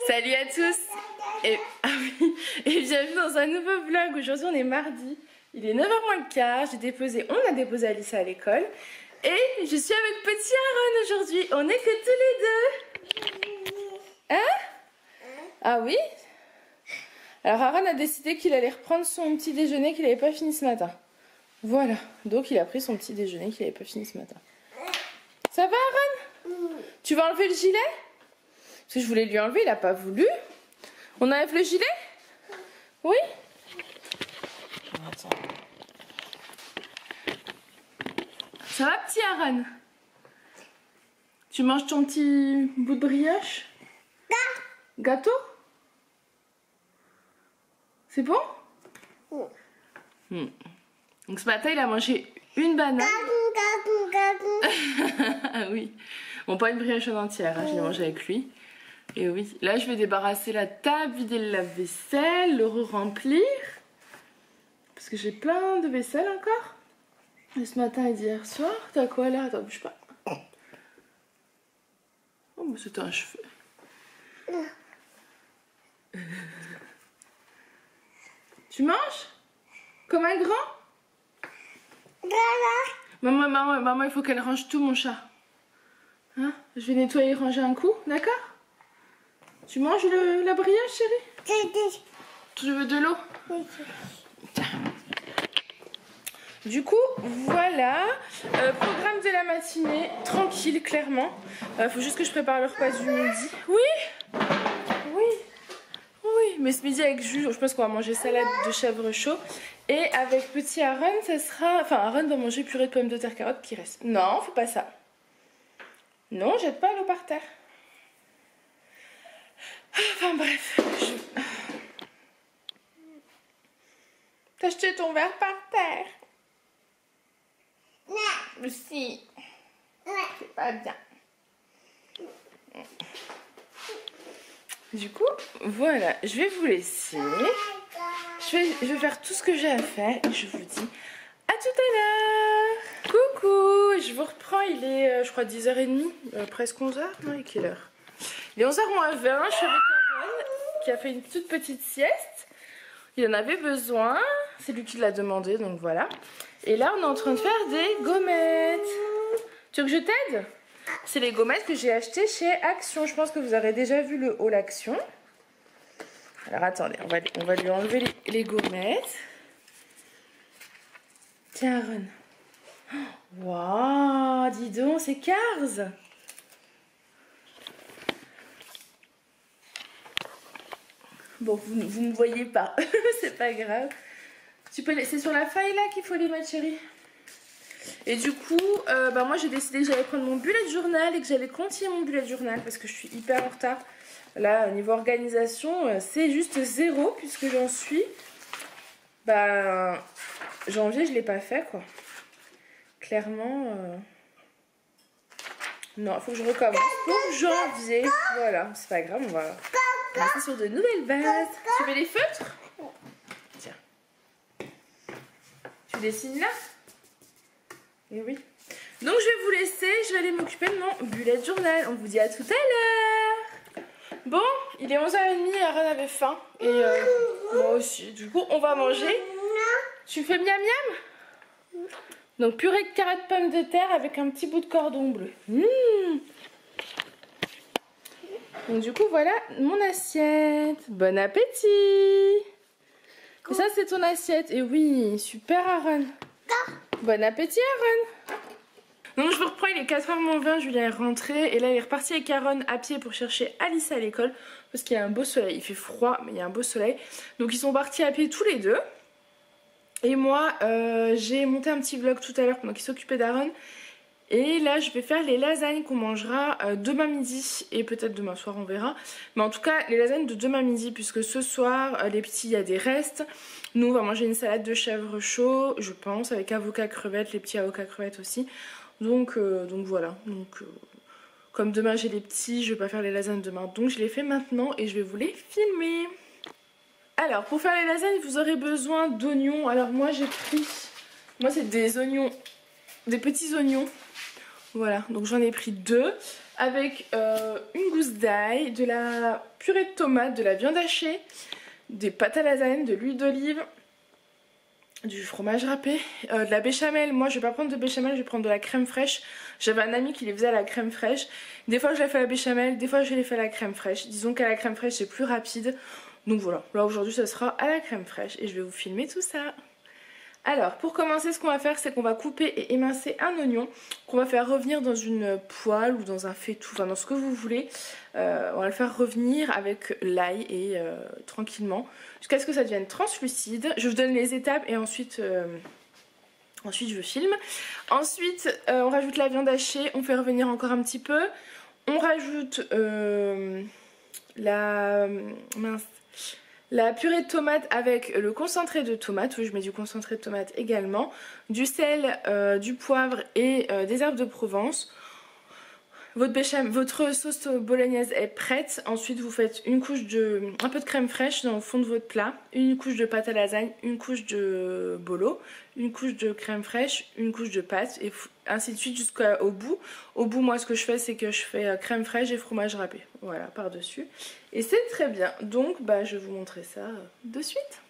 Salut à tous et bienvenue dans un nouveau vlog. Aujourd'hui on est mardi, il est 9h moins le quart, on a déposé Alissa à l'école et je suis avec petit Aaron aujourd'hui. On est que tous les deux. Hein? Ah oui? Alors Aaron a décidé qu'il allait reprendre son petit déjeuner qu'il n'avait pas fini ce matin. Voilà, donc il a pris son petit déjeuner qu'il n'avait pas fini ce matin. Ça va Aaron? Tu vas enlever le gilet? Parce que je voulais lui enlever, il n'a pas voulu. On enlève le gilet? Oui? Attends. Ça va petit Aaron? Tu manges ton petit bout de brioche? Gâteau? C'est bon? Donc ce matin il a mangé une banane. Ah oui. Bon, pas une brioche en entière, hein, je l'ai mangé avec lui. Et oui, là je vais débarrasser la table, vider le lave-vaisselle, le remplir. Parce que j'ai plein de vaisselle encore. Et ce matin et d'hier soir, t'as quoi là? Attends, bouge pas. Oh, mais c'était un cheveu. Tu manges? Comme un grand? Maman, il faut qu'elle range tout mon chat. Hein? Je vais nettoyer et ranger un coup, d'accord? Tu manges la brioche, chérie? Tu veux de l'eau? Du coup, voilà. Programme de la matinée, tranquille, clairement. Faut juste que je prépare le repas du midi. Oui? Oui, mais ce midi avec Jules, je pense qu'on va manger salade de chèvre chaud. Et avec petit Aaron, ça sera... Enfin, Aaron va manger purée de pommes de terre carottes qui reste. Non, faut pas ça. Non, jette pas l'eau par terre. Enfin bref. T'as jeté ton verre par terre. Non. Si. C'est pas bien. Du coup, voilà. Je vais vous laisser. Je vais faire tout ce que j'ai à faire. Et je vous dis à tout à l'heure. Coucou. Je vous reprends. Il est, je crois, 10h30. Presque 11h. Non, il est quelle heure? Il est 11h moins 20. Je suis avec Aaron qui a fait une toute petite sieste. Il en avait besoin. C'est lui qui l'a demandé, donc voilà. Et là, on est en train de faire des gommettes. Tu veux que je t'aide? C'est les gommettes que j'ai achetées chez Action. Je pense que vous aurez déjà vu le haul Action. Alors attendez, on va lui enlever les gommettes. Tiens, Aaron. Waouh, dis donc, c'est Cars. Bon, vous ne me voyez pas, c'est pas grave. C'est sur la feuille là qu'il faut les mettre, chérie. Et du coup, moi j'ai décidé que j'allais prendre mon bullet journal et que j'allais continuer mon bullet journal parce que je suis hyper en retard. Là, au niveau organisation, c'est juste 0 puisque j'en suis. Janvier, je l'ai pas fait quoi. Clairement, non, il faut que je recommence pour janvier. Voilà, c'est pas grave, on va passer sur de nouvelles bases. Tu veux les feutres? Tiens. Tu dessines là? Et oui. Donc je vais vous laisser, je vais aller m'occuper de mon bullet journal. On vous dit à tout à l'heure. Bon, il est 11h30, Aaron avait faim. Et moi aussi. Du coup, on va manger. Tu fais miam miam? Donc purée de carottes pommes de terre avec un petit bout de cordon bleu. Donc du coup, voilà mon assiette. Bon appétit. Et ça, c'est ton assiette. Et oui, super Aaron. Bon appétit Aaron. Donc je vous reprends, il est 4h moins 20, Julien est rentré. Et là, il est reparti avec Aaron à pied pour chercher Alissa à l'école. Parce qu'il y a un beau soleil. Il fait froid, mais il y a un beau soleil. Donc ils sont partis à pied tous les deux. Et moi, j'ai monté un petit vlog tout à l'heure pendant qu'il s'occupait d'Aaron. Et là, je vais faire les lasagnes qu'on mangera demain midi et peut-être demain soir, on verra. Mais en tout cas, les lasagnes de demain midi, puisque ce soir, les petits, il y a des restes. Nous, on va manger une salade de chèvre chaud, je pense, avec avocat crevettes, les petits avocats crevettes aussi. Donc voilà. Donc, comme demain, j'ai les petits, je vais pas faire les lasagnes demain. Donc, je les fais maintenant et je vais vous les filmer. Alors, pour faire les lasagnes, vous aurez besoin d'oignons. Alors, moi, j'ai pris... Moi, c'est des oignons, des petits oignons Voilà, donc j'en ai pris 2 avec une gousse d'ail, de la purée de tomate, de la viande hachée, des pâtes à lasagne, de l'huile d'olive, du fromage râpé, de la béchamel. Moi je vais pas prendre de béchamel, je vais prendre de la crème fraîche. J'avais un ami qui les faisait à la crème fraîche. Des fois je l'ai fait à la béchamel, des fois je l'ai fait à la crème fraîche. Disons qu'à la crème fraîche c'est plus rapide. Donc voilà, là aujourd'hui ça sera à la crème fraîche et je vais vous filmer tout ça. Alors pour commencer ce qu'on va faire c'est qu'on va couper et émincer un oignon qu'on va faire revenir dans une poêle ou dans un faitout, enfin dans ce que vous voulez. On va le faire revenir avec l'ail et tranquillement jusqu'à ce que ça devienne translucide. Je vous donne les étapes et ensuite je filme. Ensuite on rajoute la viande hachée, on fait revenir encore un petit peu. On rajoute la purée de tomate avec le concentré de tomate, oui je mets du concentré de tomate également, du sel, du poivre et des herbes de Provence. Votre sauce bolognaise est prête. Ensuite vous faites un peu de crème fraîche dans le fond de votre plat, une couche de pâte à lasagne, une couche de bolo, une couche de crème fraîche, une couche de pâte et ainsi de suite jusqu'au bout. Au bout moi ce que je fais c'est que je fais crème fraîche et fromage râpé, voilà par dessus. Et c'est très bien, donc je vais vous montrer ça de suite.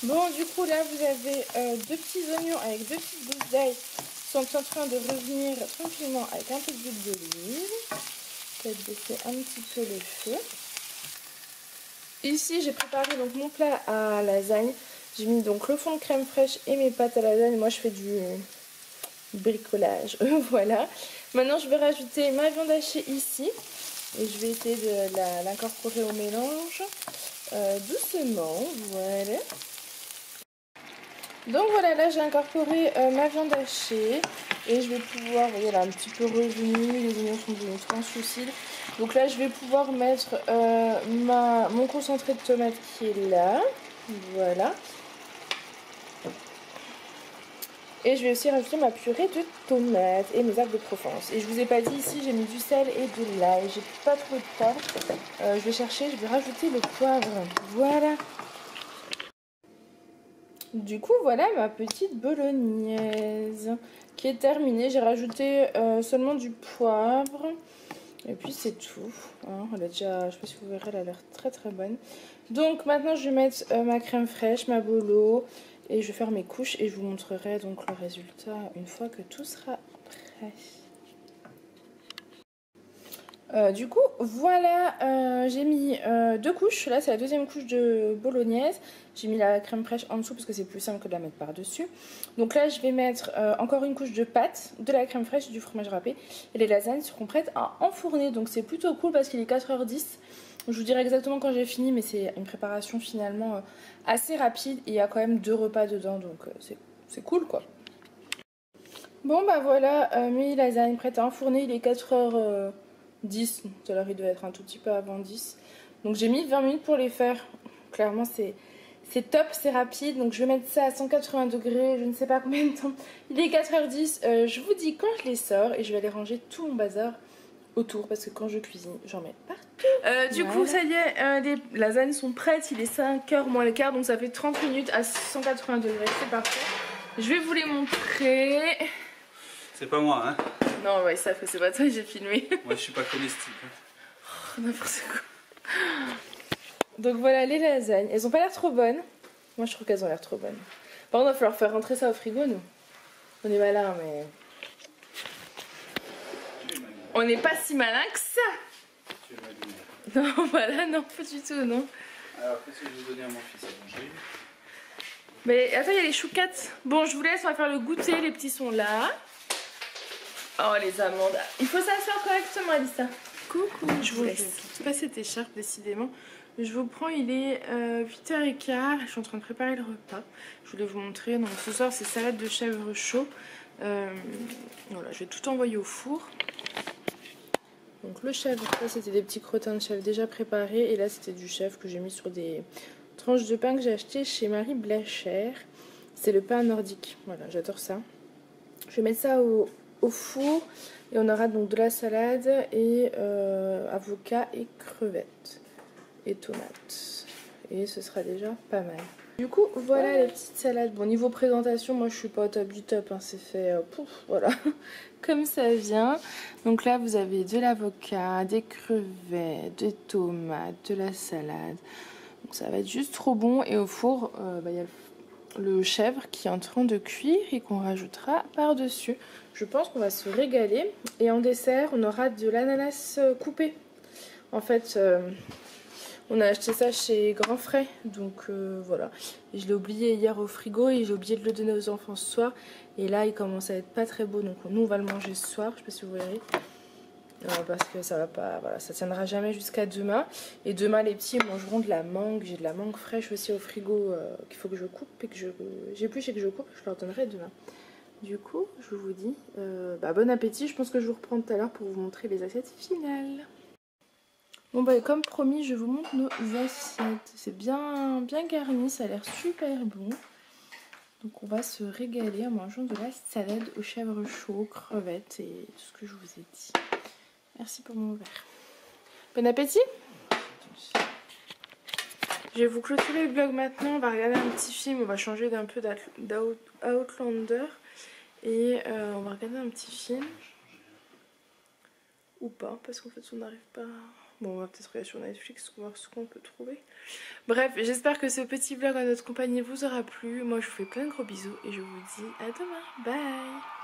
Bon du coup là vous avez 2 petits oignons avec 2 petites gousses d'ail qui sont en train de revenir tranquillement avec un peu d'huile d'olive. Peut-être baisser un petit peu le feu. Ici j'ai préparé donc mon plat à lasagne. J'ai mis donc le fond de crème fraîche et mes pâtes à lasagne. Moi je fais du bricolage, voilà. Maintenant je vais rajouter ma viande hachée ici. Et je vais essayer de l'incorporer au mélange doucement, voilà. Donc voilà, là j'ai incorporé ma viande hachée et je vais pouvoir, vous voyez là un petit peu revenu, les oignons sont devenus translucides. Donc là je vais pouvoir mettre mon concentré de tomate qui est là, voilà. Et je vais aussi rajouter ma purée de tomates et mes herbes de Provence. Et je vous ai pas dit ici, j'ai mis du sel et de l'ail. J'ai pas trop de poivre. Je vais chercher, je vais rajouter le poivre. Voilà. Du coup, voilà ma petite bolognaise qui est terminée. J'ai rajouté seulement du poivre. Et puis c'est tout. Hein, elle a déjà, je sais pas si vous verrez, elle a l'air très très bonne. Donc maintenant je vais mettre ma crème fraîche, ma bolo. Et je vais faire mes couches et je vous montrerai donc le résultat une fois que tout sera prêt. Du coup, voilà, j'ai mis 2 couches. Là, c'est la deuxième couche de bolognaise. J'ai mis la crème fraîche en dessous parce que c'est plus simple que de la mettre par-dessus. Donc là, je vais mettre encore une couche de pâte, de la crème fraîche et du fromage râpé. Et les lasagnes seront prêtes à enfourner. Donc c'est plutôt cool parce qu'il est 4h10. Je vous dirai exactement quand j'ai fini, mais c'est une préparation finalement assez rapide. Et il y a quand même 2 repas dedans, donc c'est cool quoi. Bon voilà, mes lasagnes prêtes à enfourner. Il est 4h10, tout à l'heure il doit être un tout petit peu avant 10. Donc j'ai mis 20 minutes pour les faire. Clairement c'est top, c'est rapide. Donc je vais mettre ça à 180 degrés, je ne sais pas combien de temps. Il est 4h10, je vous dis quand je les sors et je vais aller ranger tout mon bazar autour parce que quand je cuisine j'en mets partout. Du coup ça y est, les lasagnes sont prêtes, il est 5h moins le quart donc ça fait 30 minutes à 180 degrés, c'est parfait. Je vais vous les montrer. C'est pas moi hein. Non ouais ça fait c'est pas toi, j'ai filmé. Moi je suis pas comestible. Oh, n'importe quoi. Donc voilà les lasagnes, elles ont pas l'air trop bonnes. Moi je trouve qu'elles ont l'air trop bonnes. Par contre il va falloir faire rentrer ça au frigo nous. On est malin mais... On n'est pas si malin que ça. Non, voilà, non, pas du tout, non. Alors, qu'est-ce que je vais donner à mon fils à manger? Mais attends, il y a les chouquettes. Bon, je vous laisse, on va faire le goûter. Les petits sont là. Oh, les amandes. Il faut s'asseoir correctement, Alissa. Coucou, je vous laisse. C'est pas cette écharpe, décidément. Je vous prends, il est 8h15. Je suis en train de préparer le repas. Je voulais vous montrer. Donc, ce soir, c'est salade de chèvre chaud. Voilà, je vais tout envoyer au four. Donc le chèvre, ça c'était des petits crottins de chèvre déjà préparés. Et là c'était du chèvre que j'ai mis sur des tranches de pain que j'ai acheté chez Marie Blachère. C'est le pain nordique. Voilà, j'adore ça. Je vais mettre ça au four. Et on aura donc de la salade et avocat et crevettes. Et tomates. et ce sera déjà pas mal. Du coup voilà les petites salades. Bon niveau présentation moi je suis pas au top du top, hein. C'est fait pouf, voilà comme ça vient. Donc là vous avez de l'avocat, des crevettes, des tomates, de la salade. Donc ça va être juste trop bon et au four il y a le chèvre qui est en train de cuire et qu'on rajoutera par dessus. Je pense qu'on va se régaler et en dessert on aura de l'ananas coupé. En fait on a acheté ça chez Grand Frais, donc voilà. Et je l'ai oublié hier au frigo et j'ai oublié de le donner aux enfants ce soir. Et là, il commence à être pas très beau, donc nous on va le manger ce soir. Je sais pas si vous verrez, parce que ça va pas, voilà, ça tiendra jamais jusqu'à demain. Et demain, les petits mangeront de la mangue. J'ai de la mangue fraîche aussi au frigo qu'il faut que je coupe et que j'épluche et que je coupe. Je leur donnerai demain. Du coup, je vous dis bon appétit. Je pense que je vous reprends tout à l'heure pour vous montrer les assiettes finales. Bon comme promis je vous montre nos assiettes. C'est bien garni, ça a l'air super bon. Donc on va se régaler en mangeant de la salade aux chèvres chauds, aux crevettes et tout ce que je vous ai dit. Merci pour mon verre. Bon appétit. Je vais vous clôturer le vlog maintenant, on va regarder un petit film, on va changer d'un peu d'Outlander. Et on va regarder un petit film. Ou pas, parce qu'en fait on n'arrive pas... Bon, on va peut-être regarder sur Netflix, voir ce qu'on peut trouver. Bref, j'espère que ce petit vlog en notre compagnie vous aura plu. Moi, je vous fais plein de gros bisous et je vous dis à demain. Bye!